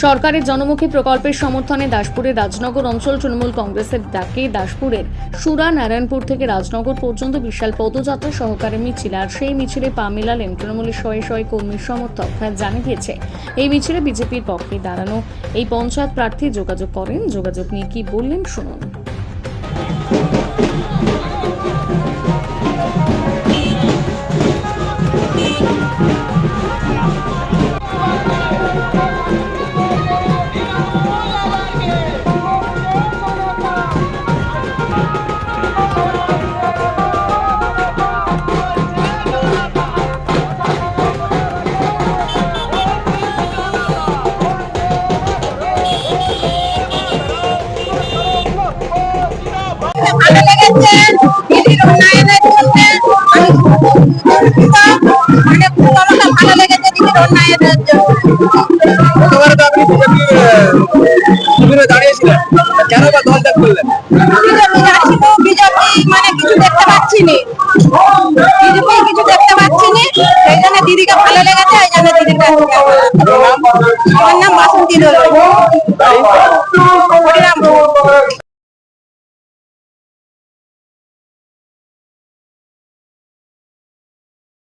সরকারের জনমুখী প্রকল্পের সমর্থনে দাসপুরের রাজনগর অঞ্চল তৃণমূল কংগ্রেসের ডাকে দাসপুরের সুরা নারায়ণপুর থেকে রাজনগর পর্যন্ত বিশাল পদযাত্রা সহকারে মিছিল। আর সেই মিছিলে পা মেলালেন তৃণমূলের শয়ে শয়ে কর্মী সমর্থক। জানা গিয়েছে এই মিছিলে বিজেপির পক্ষে দাঁড়ানো এই পঞ্চায়েত প্রার্থী যোগাযোগ করেন। যোগাযোগ নিয়ে কি বললেন শুনুন। ভালো লেগেছে দিদির উন্নয়নের জন্য। মানে প্রথমত ভালো লেগেছে দিদির উন্নয়নের জন্য। গতবারে তো আপনি বিজেপি শিবিরে দাঁড়িয়েছিলেন, কেন বা দল ত্যাগ করলেন? বিজেপি মানে কিছু দেখতে পাচ্ছি নি, বিজেপি কিছু দেখতে পাচ্ছি নি, সেই জন্য দিদিকে ভালো লেগেছে। এই জন্য দিদির কাছে আমার নাম বাসন্তী দোলই, হরিরামপুর।